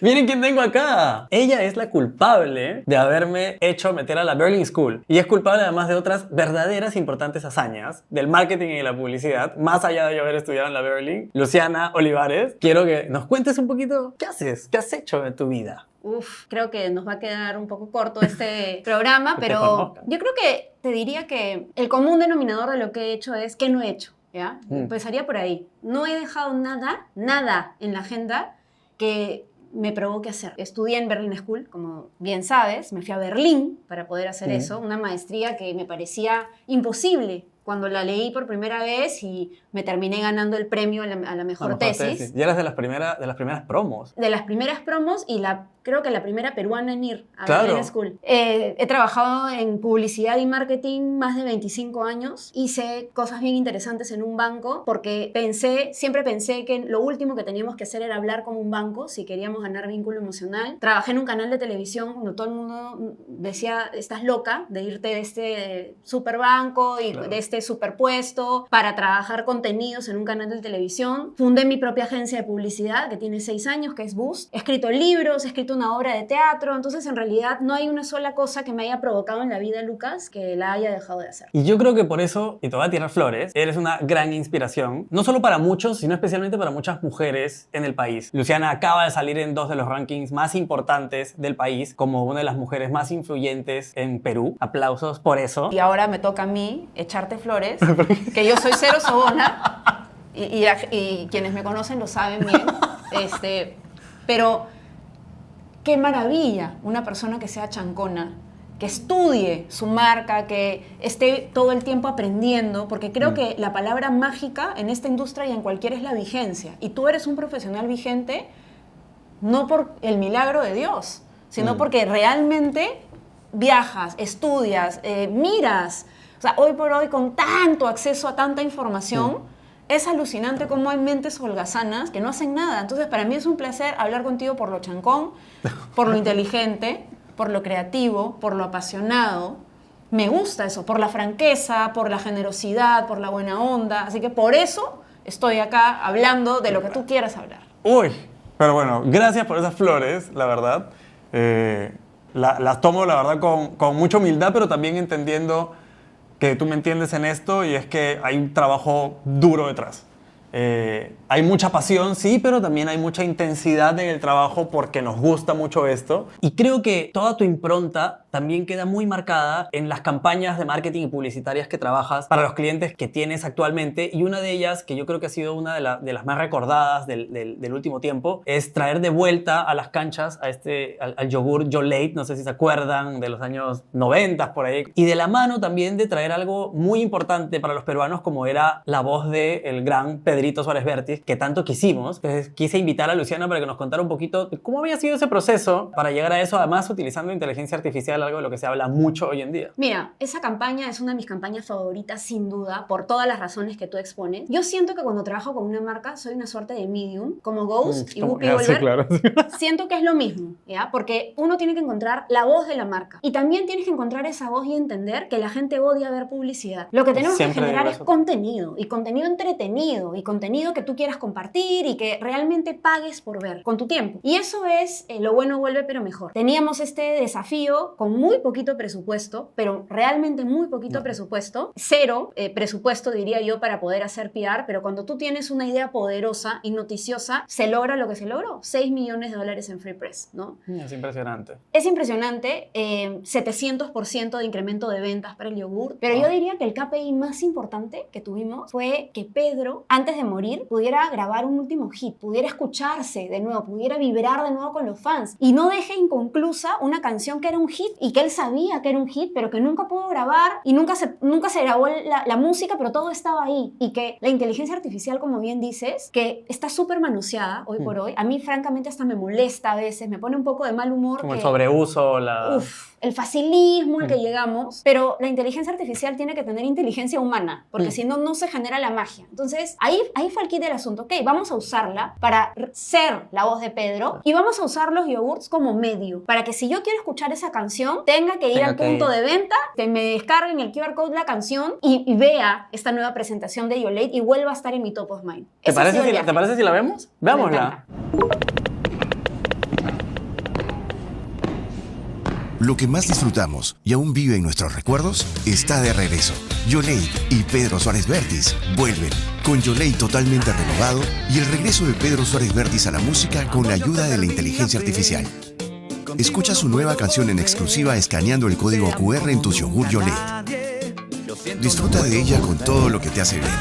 Miren quién tengo acá. Ella es la culpable de haberme hecho meter a la Berlin School. Y es culpable además de otras verdaderas importantes hazañas del marketing y la publicidad, más allá de yo haber estudiado en la Berlin. Luciana Olivares, quiero que nos cuentes un poquito qué haces, qué has hecho en tu vida. Uf, creo que nos va a quedar un poco corto este programa, pero yo creo que te diría que el común denominador de lo que he hecho es ¿qué no he hecho? ¿Ya? Empezaría por ahí. No he dejado nada en la agenda que me provoque hacer. Estudié en Berlin School, como bien sabes, me fui a Berlín para poder hacer eso, una maestría que me parecía imposible cuando la leí por primera vez y me terminé ganando el premio a la mejor tesis. Y eras de las primeras promos. De las primeras promos y creo que la primera peruana en ir a Claro. Berlin School. He trabajado en publicidad y marketing más de 25 años. Hice cosas bien interesantes en un banco porque siempre pensé que lo último que teníamos que hacer era hablar como un banco si queríamos ganar vínculo emocional. Trabajé en un canal de televisión cuando todo el mundo decía, estás loca de irte de este superbanco y de este superpuesto para trabajar contenidos en un canal de televisión. Fundé mi propia agencia de publicidad que tiene 6 años, que es Boost. He escrito libros, he escrito una obra de teatro, entonces en realidad no hay una sola cosa que me haya provocado en la vida, Lucas, que la haya dejado de hacer. Y yo creo que por eso, y te voy a tirar flores, eres una gran inspiración, no solo para muchos, sino especialmente para muchas mujeres en el país. Luciana acaba de salir en 2 de los rankings más importantes del país como una de las mujeres más influyentes en Perú. Aplausos por eso. Y ahora me toca a mí echarte flores, que yo soy cero sobona, y quienes me conocen lo saben bien, pero qué maravilla una persona que sea chancona, que estudie su marca, que esté todo el tiempo aprendiendo, porque creo que la palabra mágica en esta industria y en cualquiera es la vigencia. Y tú eres un profesional vigente no por el milagro de Dios, sino porque realmente viajas, estudias, miras. O sea, hoy por hoy con tanto acceso a tanta información, es alucinante cómo hay mentes holgazanas que no hacen nada. Entonces, para mí es un placer hablar contigo por lo chancón, por lo inteligente, por lo creativo, por lo apasionado. Me gusta eso, por la franqueza, por la generosidad, por la buena onda. Así que por eso estoy acá hablando de lo que tú quieras hablar. Uy, pero bueno, gracias por esas flores, la verdad. Las tomo, la verdad, con mucha humildad, pero también entendiendo que tú me entiendes en esto y es que hay un trabajo duro detrás. Hay mucha pasión, sí, pero también hay mucha intensidad en el trabajo porque nos gusta mucho esto. Y creo que toda tu impronta también queda muy marcada en las campañas de marketing y publicitarias que trabajas para los clientes que tienes actualmente. Y una de ellas, que yo creo que ha sido una de las más recordadas del último tiempo, es traer de vuelta a las canchas al yogur Yolate, no sé si se acuerdan, de los años 90 por ahí. Y de la mano también de traer algo muy importante para los peruanos como era la voz del gran Pedrito Suárez Vértiz, que tanto quisimos. Entonces quise invitar a Luciana para que nos contara un poquito de cómo había sido ese proceso para llegar a eso, además utilizando inteligencia artificial, algo de lo que se habla mucho hoy en día. Mira, esa campaña es una de mis campañas favoritas sin duda, por todas las razones que tú expones. Yo siento que cuando trabajo con una marca soy una suerte de medium, como Ghost y Whoopi Goldberg. Sí, claro. Siento que es lo mismo, ¿ya? Porque uno tiene que encontrar la voz de la marca y también tienes que encontrar esa voz y entender que la gente odia ver publicidad. Lo que tenemos que generar es contenido, y contenido entretenido, y contenido que tú quieras compartir y que realmente pagues por ver con tu tiempo. Y eso es lo bueno vuelve pero mejor. Teníamos este desafío con muy poquito presupuesto, pero realmente muy poquito presupuesto, cero presupuesto diría yo para poder hacer PR, pero cuando tú tienes una idea poderosa y noticiosa, se logra lo que se logró, $6 millones en Free Press, ¿no? Es impresionante. Es impresionante, 700% de incremento de ventas para el yogur, pero yo diría que el KPI más importante que tuvimos fue que Pedro, antes de morir, pudiera grabar un último hit, pudiera escucharse de nuevo, pudiera vibrar de nuevo con los fans y no deje inconclusa una canción que era un hit y que él sabía que era un hit, pero que nunca pudo grabar y nunca se grabó la música, pero todo estaba ahí. Y que la inteligencia artificial, como bien dices, que está súper manoseada hoy por hoy, a mí francamente hasta me molesta a veces, me pone un poco de mal humor. Como el sobreuso, el facilismo al que llegamos, pero la inteligencia artificial tiene que tener inteligencia humana, porque si no, no se genera la magia. Entonces, ahí fue el kit del asunto. Ok, vamos a usarla para ser la voz de Pedro y vamos a usar los yogurts como medio, para que si yo quiero escuchar esa canción, tenga que ir al punto de venta, que me descarguen el QR code la canción y vea esta nueva presentación de Yolate y vuelva a estar en mi top of mind. ¿Te parece si la vemos? Veámosla. Lo que más disfrutamos y aún vive en nuestros recuerdos está de regreso. Yolade y Pedro Suárez Vértiz vuelven con Yolade totalmente renovado y el regreso de Pedro Suárez Vértiz a la música con la ayuda de la inteligencia artificial. Escucha su nueva canción en exclusiva escaneando el código QR en tu yogur Yolade. Disfruta de ella con todo lo que te hace bien.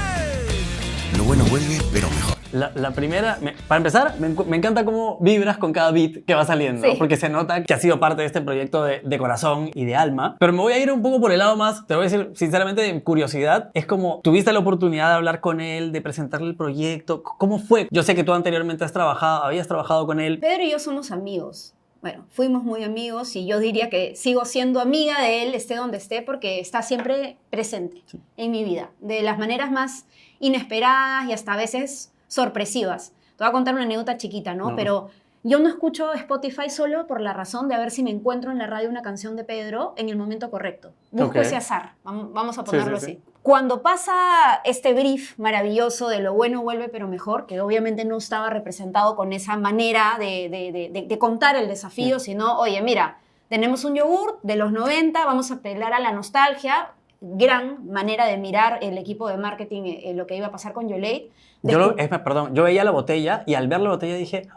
Lo bueno vuelve, pero mejor. La primera, para empezar, me encanta cómo vibras con cada beat que va saliendo, Sí. porque se nota que has sido parte de este proyecto de corazón y de alma. Pero me voy a ir un poco por el lado más, te voy a decir sinceramente, de curiosidad. Es como, tuviste la oportunidad de hablar con él, de presentarle el proyecto. ¿Cómo fue? Yo sé que tú anteriormente habías trabajado con él. Pedro y yo somos amigos. Bueno, fuimos muy amigos y yo diría que sigo siendo amiga de él, esté donde esté, porque está siempre presente en mi vida, de las maneras más inesperadas y hasta a veces sorpresivas. Te voy a contar una anécdota chiquita, ¿no? No. Pero yo no escucho Spotify solo por la razón de a ver si me encuentro en la radio una canción de Pedro en el momento correcto. Busco Ok. ese azar, vamos a ponerlo sí, así. Cuando pasa este brief maravilloso de lo bueno vuelve pero mejor, que obviamente no estaba representado con esa manera de contar el desafío, sino, oye, mira, tenemos un yogur de los 90, vamos a apelar a la nostalgia, gran manera de mirar el equipo de marketing, lo que iba a pasar con Yolade. Yo veía la botella y al ver la botella dije,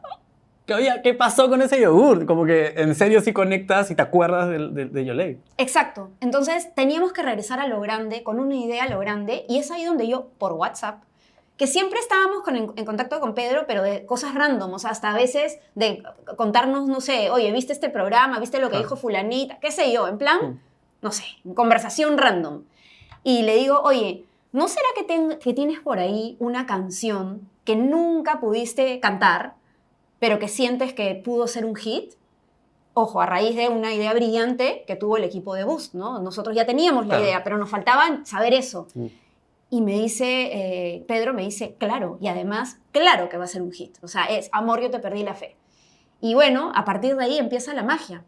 ¿qué pasó con ese yogur? Como que en serio sí conectas y te acuerdas de Yolade. Exacto. Entonces teníamos que regresar a lo grande, con una idea a lo grande, y es ahí donde yo, por WhatsApp, que siempre estábamos en contacto con Pedro, pero de cosas random, o sea, hasta a veces de contarnos, no sé, oye, ¿viste este programa? ¿Viste lo que dijo fulanita? ¿Qué sé yo? En plan, no sé, conversación random. Y le digo, oye, ¿no será que tienes por ahí una canción que nunca pudiste cantar, pero que sientes que pudo ser un hit? Ojo, a raíz de una idea brillante que tuvo el equipo de Boost, ¿no? Nosotros ya teníamos la idea, pero nos faltaba saber eso. Y me dice, Pedro me dice, claro, y además, claro que va a ser un hit. O sea, es Amor, yo te perdí la fe. Y bueno, a partir de ahí empieza la magia.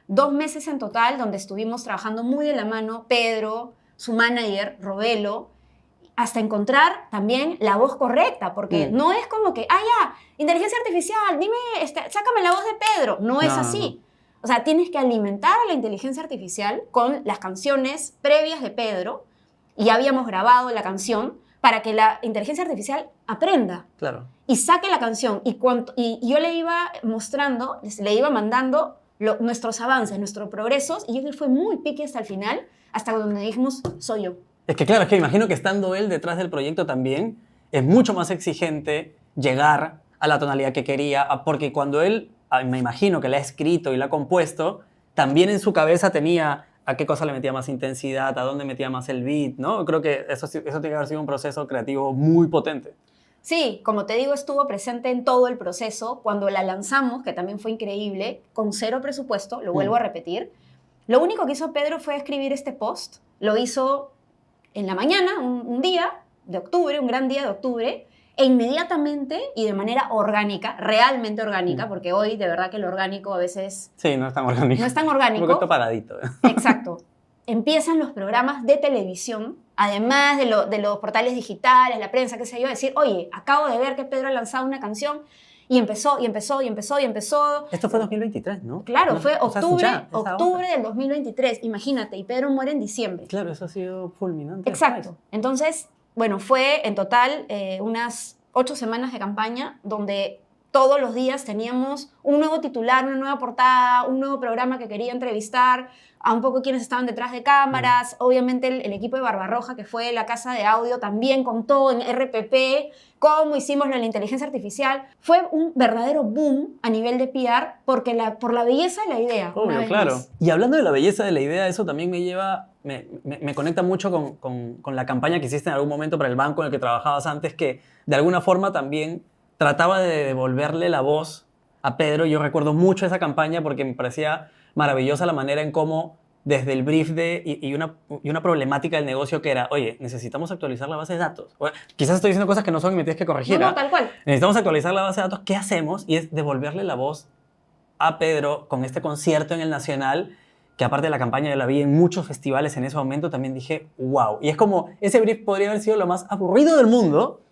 2 meses en total, donde estuvimos trabajando muy de la mano, Pedro, su manager, Robelo, hasta encontrar también la voz correcta, porque no es como que, ya, inteligencia artificial, dime, sácame la voz de Pedro. No es así. O sea, tienes que alimentar a la inteligencia artificial con las canciones previas de Pedro, y ya habíamos grabado la canción para que la inteligencia artificial aprenda. Claro. Y saque la canción. Y yo le iba mostrando, le iba mandando nuestros avances, nuestros progresos, y él fue muy pique hasta el final, hasta donde dijimos, soy yo. Es que claro, es que imagino que estando él detrás del proyecto también, es mucho más exigente llegar a la tonalidad que quería, porque cuando él, me imagino que la ha escrito y la ha compuesto, también en su cabeza tenía a qué cosa le metía más intensidad, a dónde metía más el beat, ¿no? Creo que eso tiene que haber sido un proceso creativo muy potente. Sí, como te digo, estuvo presente en todo el proceso. Cuando la lanzamos, que también fue increíble, con 0 presupuesto, lo vuelvo a repetir, lo único que hizo Pedro fue escribir este post. Lo hizo en la mañana, un día de octubre, un gran día de octubre, e inmediatamente y de manera orgánica, realmente orgánica, porque hoy de verdad que lo orgánico a veces Sí, no es tan orgánico. no es tan orgánico. Un poquito paradito. Exacto. Empiezan los programas de televisión, además de los portales digitales, la prensa, qué sé yo, decir, oye, acabo de ver que Pedro ha lanzado una canción, y empezó. Esto fue 2023, ¿no? Claro, No, fue o sea, octubre del 2023, imagínate, y Pedro muere en diciembre. Claro, eso ha sido fulminante. Exacto. Entonces, bueno, fue en total unas 8 semanas de campaña donde todos los días teníamos un nuevo titular, una nueva portada, un nuevo programa que quería entrevistar a un poco quienes estaban detrás de cámaras. Obviamente el equipo de Barbarroja, que fue la casa de audio, también contó en RPP cómo hicimos la inteligencia artificial. Fue un verdadero boom a nivel de PR por la belleza de la idea. Obvio, claro. Más. Y hablando de la belleza de la idea, eso también me conecta mucho con la campaña que hiciste en algún momento para el banco en el que trabajabas antes, que de alguna forma también trataba de devolverle la voz a Pedro. Yo recuerdo mucho esa campaña porque me parecía maravillosa la manera en cómo desde el brief y una problemática del negocio que era, oye, necesitamos actualizar la base de datos. Bueno, quizás estoy diciendo cosas que no son y me tienes que corregir. No, tal cual. Necesitamos actualizar la base de datos. ¿Qué hacemos? Y es devolverle la voz a Pedro con este concierto en el Nacional, que aparte de la campaña yo la vi en muchos festivales en ese momento, también dije, wow. Y es como, ese brief podría haber sido lo más aburrido del mundo,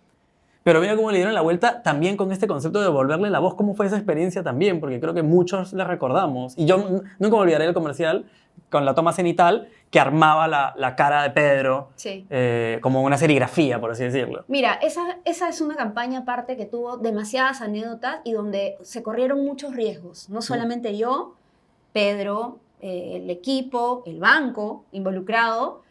Pero mira cómo le dieron la vuelta también con este concepto de devolverle la voz. ¿Cómo fue esa experiencia también? Porque creo que muchos la recordamos. Y yo nunca me olvidaré del comercial con la toma cenital que armaba la cara de Pedro Sí. como una serigrafía, por así decirlo. Mira, esa es una campaña aparte que tuvo demasiadas anécdotas y donde se corrieron muchos riesgos. No solamente yo, Pedro, el equipo, el banco involucrado,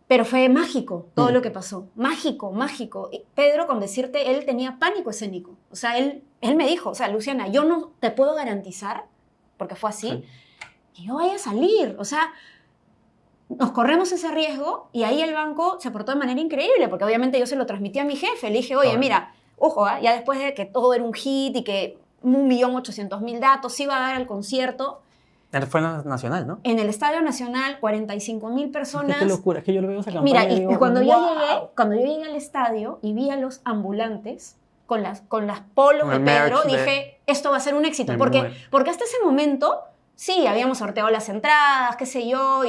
pero fue mágico todo lo que pasó. Mágico, mágico. Y Pedro, con decirte, él tenía pánico escénico. O sea, él me dijo, o sea, Luciana, yo no te puedo garantizar, porque fue así, que yo vaya a salir. O sea, nos corremos ese riesgo y ahí el banco se portó de manera increíble, porque obviamente yo se lo transmití a mi jefe. Le dije, oye, mira, ojo, ya después de que todo era un hit y que 1.800.000 datos, se iba a dar el concierto. Fue nacional, ¿no? En el Estadio Nacional, 45.000 personas. Qué locura, es que yo lo veo esa campaña. Mira, y digo, cuando ¡wow! yo llegué al estadio y vi a los ambulantes con las polos Con de el Pedro, merch dije, esto va a ser un éxito. Me Porque muero. hasta ese momento, sí, habíamos sorteado las entradas, qué sé yo,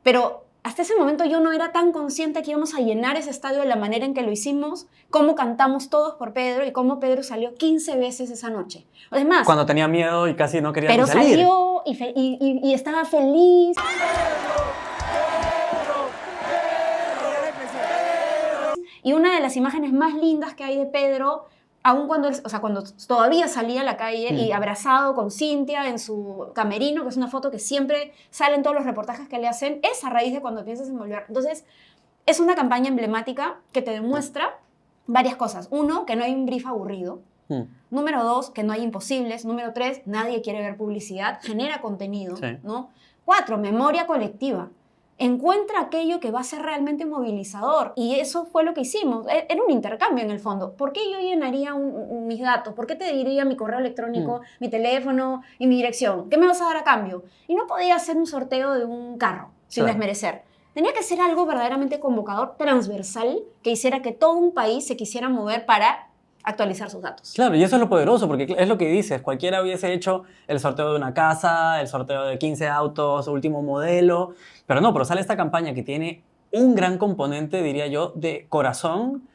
pero hasta ese momento yo no era tan consciente que íbamos a llenar ese estadio de la manera en que lo hicimos, cómo cantamos todos por Pedro y cómo Pedro salió 15 veces esa noche. Además, Cuando tenía miedo y casi no quería pero ni salir. salió y estaba feliz. Y una de las imágenes más lindas que hay de Pedro, aun cuando, cuando todavía salía a la calle y abrazado con Cintia en su camerino, que es una foto que siempre sale en todos los reportajes que le hacen, es a raíz de Cuando piensas en volver. Entonces, es una campaña emblemática que te demuestra varias cosas. Uno, que no hay un brief aburrido. Número 2, que no hay imposibles. Número 3, nadie quiere ver publicidad, genera contenido, Sí. ¿no? 4, memoria colectiva. Encuentra aquello que va a ser realmente movilizador. Y eso fue lo que hicimos. Era un intercambio en el fondo. ¿Por qué yo llenaría mis datos? ¿Por qué te diría mi correo electrónico, mi teléfono y mi dirección? ¿Qué me vas a dar a cambio? Y no podía hacer un sorteo de un carro, sin Claro. desmerecer. Tenía que ser algo verdaderamente convocador, transversal, que hiciera que todo un país se quisiera mover para actualizar sus datos. Claro, y eso es lo poderoso, porque es lo que dices, cualquiera hubiese hecho el sorteo de una casa, el sorteo de 15 autos, último modelo, pero sale esta campaña que tiene un gran componente, diría yo, de corazón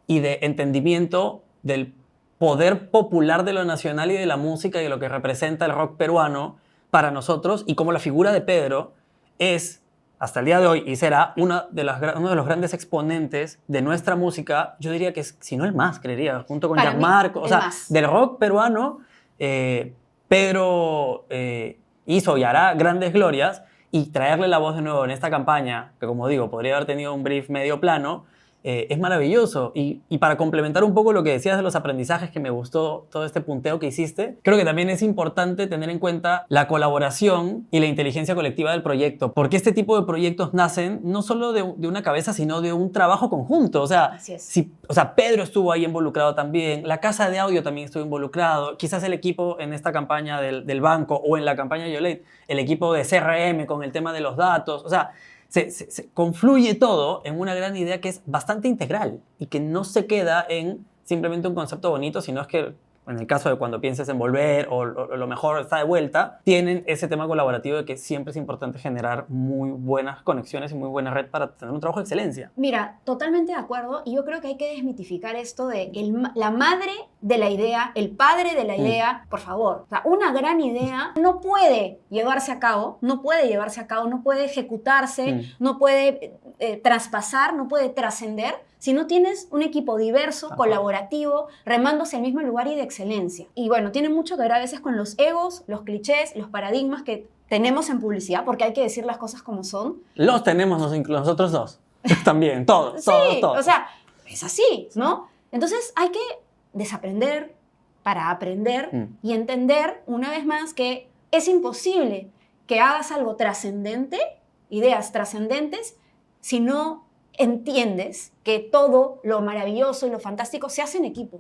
y de entendimiento del poder popular de lo nacional y de la música y de lo que representa el rock peruano para nosotros, y como la figura de Pedro es, hasta el día de hoy, y será uno de los grandes exponentes de nuestra música, yo diría que es, si no el más, creería, junto con Para mí, Gianmarco, o el sea, más. del rock peruano, Pedro hizo y hará grandes glorias, y traerle la voz de nuevo en esta campaña, que como digo, podría haber tenido un brief medio plano, es maravilloso. Y para complementar un poco lo que decías de los aprendizajes, que me gustó todo este punteo que hiciste, creo que también es importante tener en cuenta la colaboración y la inteligencia colectiva del proyecto, porque este tipo de proyectos nacen no solo de una cabeza, sino de un trabajo conjunto. O sea, Así es. Pedro estuvo ahí involucrado también, la casa de audio también estuvo involucrado, quizás el equipo en esta campaña del banco o en la campaña de Yolette, el equipo de CRM con el tema de los datos, o sea, se confluye todo en una gran idea que es bastante integral y que no se queda en simplemente un concepto bonito, sino es que en el caso de Cuando pienses en volver o lo mejor está de vuelta, tienen ese tema colaborativo de que siempre es importante generar muy buenas conexiones y muy buena red para tener un trabajo de excelencia. Mira, totalmente de acuerdo, y yo creo que hay que desmitificar esto de la madre de la idea, el padre de la idea, por favor. O sea, una gran idea no puede llevarse a cabo, no puede ejecutarse, no puede traspasar, no puede trascender si no tienes un equipo diverso, colaborativo, remando hacia el mismo lugar y de excelencia. Y bueno, tiene mucho que ver a veces con los egos, los clichés, los paradigmas que tenemos en publicidad, porque hay que decir las cosas como son. Los tenemos nosotros dos. También, todos. O sea, es así, ¿no? Entonces hay que desaprender para aprender y entender una vez más que es imposible que hagas algo trascendente, ideas trascendentes, si no entiendes que todo lo maravilloso y lo fantástico se hace en equipo.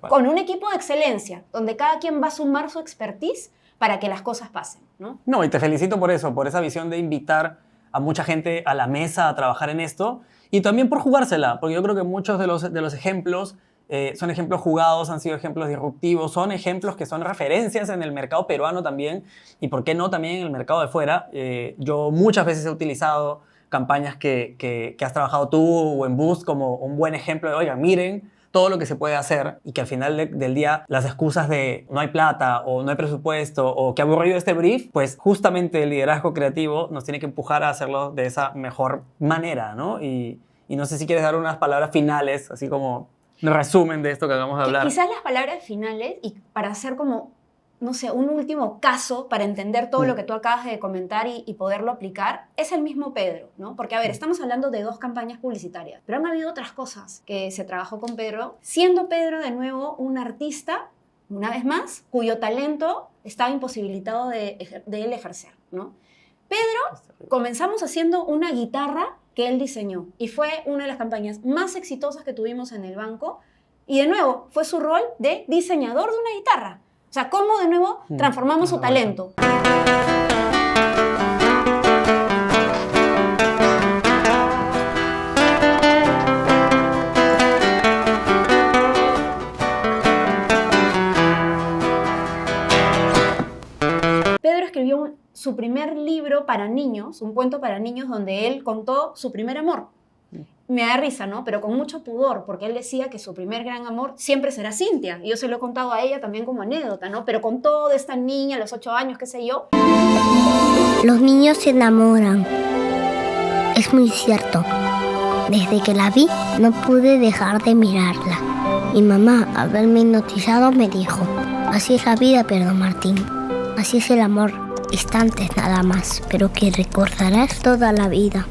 Con un equipo de excelencia, donde cada quien va a sumar su expertise para que las cosas pasen, ¿no? No, y te felicito por eso, por esa visión de invitar a mucha gente a la mesa a trabajar en esto, y también por jugársela, porque yo creo que muchos de los ejemplos son ejemplos jugados, han sido ejemplos disruptivos, son ejemplos que son referencias en el mercado peruano también, y por qué no también en el mercado de fuera. Yo muchas veces he utilizado campañas que has trabajado tú o en Boost como un buen ejemplo de, oiga, miren todo lo que se puede hacer y que al final del día las excusas de no hay plata o no hay presupuesto o qué aburrido este brief, pues justamente el liderazgo creativo nos tiene que empujar a hacerlo de esa mejor manera, ¿no? Y no sé si quieres dar unas palabras finales, así como un resumen de esto que acabamos de hablar. Quizás las palabras finales, y para hacer como, no sé, un último caso para entender todo lo que tú acabas de comentar y poderlo aplicar, es el mismo Pedro, ¿no? Porque, a ver, estamos hablando de 2 campañas publicitarias, pero han habido otras cosas que se trabajó con Pedro, siendo Pedro de nuevo un artista, una vez más, cuyo talento estaba imposibilitado de él ejercer, ¿no? Pedro, comenzamos haciendo una guitarra que él diseñó y fue una de las campañas más exitosas que tuvimos en el banco, y de nuevo fue su rol de diseñador de una guitarra. O sea, cómo de nuevo transformamos su talento. Pedro escribió su primer libro para niños, un cuento para niños donde él contó su primer amor. Me da risa, ¿no? Pero con mucho pudor, porque él decía que su primer gran amor siempre será Cintia. Y yo se lo he contado a ella también como anécdota, ¿no? Pero con todo de esta niña a los 8 años, qué sé yo. Los niños se enamoran. Es muy cierto. Desde que la vi, no pude dejar de mirarla. Mi mamá, al verme hipnotizado, me dijo: así es la vida, Pedro Martín. Así es el amor. Instantes nada más, pero que recordarás toda la vida.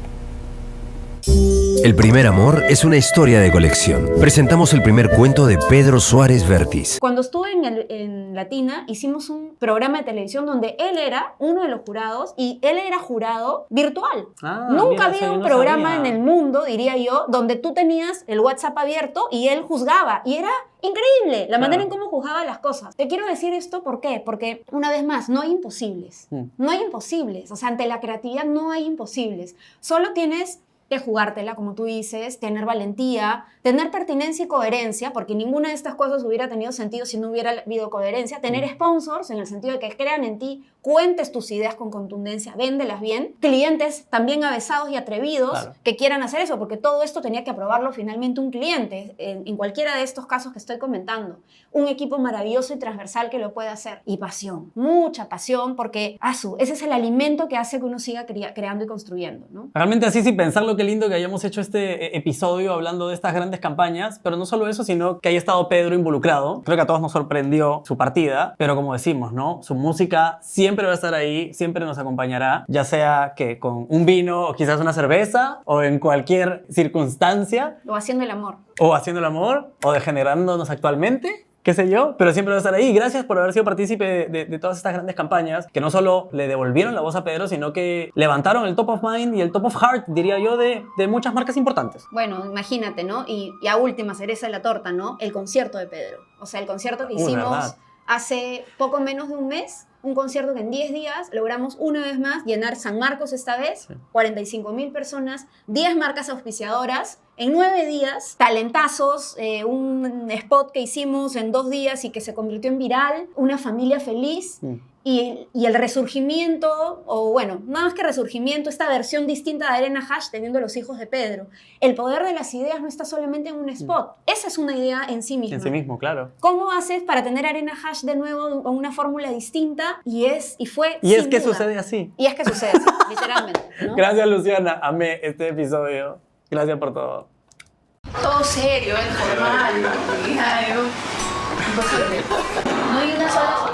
El primer amor es una historia de colección. Presentamos el primer cuento de Pedro Suárez Vértiz. Cuando estuve en Latina, hicimos un programa de televisión donde él era uno de los jurados y él era jurado virtual. Nunca había un programa en el mundo, diría yo, donde tú tenías el WhatsApp abierto y él juzgaba. Y era increíble la manera en cómo juzgaba las cosas. Te quiero decir esto, ¿por qué? Porque, una vez más, no hay imposibles. No hay imposibles. O sea, ante la creatividad no hay imposibles. Solo tienes que jugártela, como tú dices, tener valentía, tener pertinencia y coherencia, porque ninguna de estas cosas hubiera tenido sentido si no hubiera habido coherencia, tener sponsors, en el sentido de que crean en ti, cuentes tus ideas con contundencia, véndelas bien, clientes también avesados y atrevidos que quieran hacer eso, porque todo esto tenía que aprobarlo finalmente un cliente, en cualquiera de estos casos que estoy comentando, un equipo maravilloso y transversal que lo puede hacer, y pasión, mucha pasión, porque ese es el alimento que hace que uno siga creando y construyendo, ¿no? Realmente así, sin pensarlo, qué lindo que hayamos hecho este episodio hablando de estas grandes campañas, pero no solo eso, sino que haya estado Pedro involucrado. Creo que a todos nos sorprendió su partida, pero como decimos, ¿no? Su música siempre va a estar ahí, siempre nos acompañará, ya sea que con un vino o quizás una cerveza o en cualquier circunstancia. O haciendo el amor. O haciendo el amor, o degenerándonos actualmente, qué sé yo, pero siempre va a estar ahí. Gracias por haber sido partícipe de todas estas grandes campañas que no solo le devolvieron la voz a Pedro, sino que levantaron el top of mind y el top of heart, diría yo, de muchas marcas importantes. Bueno, imagínate, ¿no? Y a última cereza de la torta, ¿no? El concierto de Pedro. O sea, el concierto que hicimos ¿verdad? Hace poco menos de un mes, un concierto que en 10 días logramos una vez más llenar San Marcos esta vez, 45,000 personas, 10 marcas auspiciadoras, en 9 días, talentazos, un spot que hicimos en 2 días y que se convirtió en viral, una familia feliz. Y el resurgimiento, o bueno, nada más que resurgimiento, esta versión distinta de Arena Hash teniendo los hijos de Pedro. El poder de las ideas no está solamente en un spot. Esa es una idea en sí misma. En sí mismo, claro. ¿Cómo haces para tener Arena Hash de nuevo con una fórmula distinta? Y fue Y es sin que duda. sucede así. Y es que sucede así, literalmente, ¿no? Gracias, Luciana. Amé este episodio. Gracias por todo. Todo serio, formal. No hay una sola...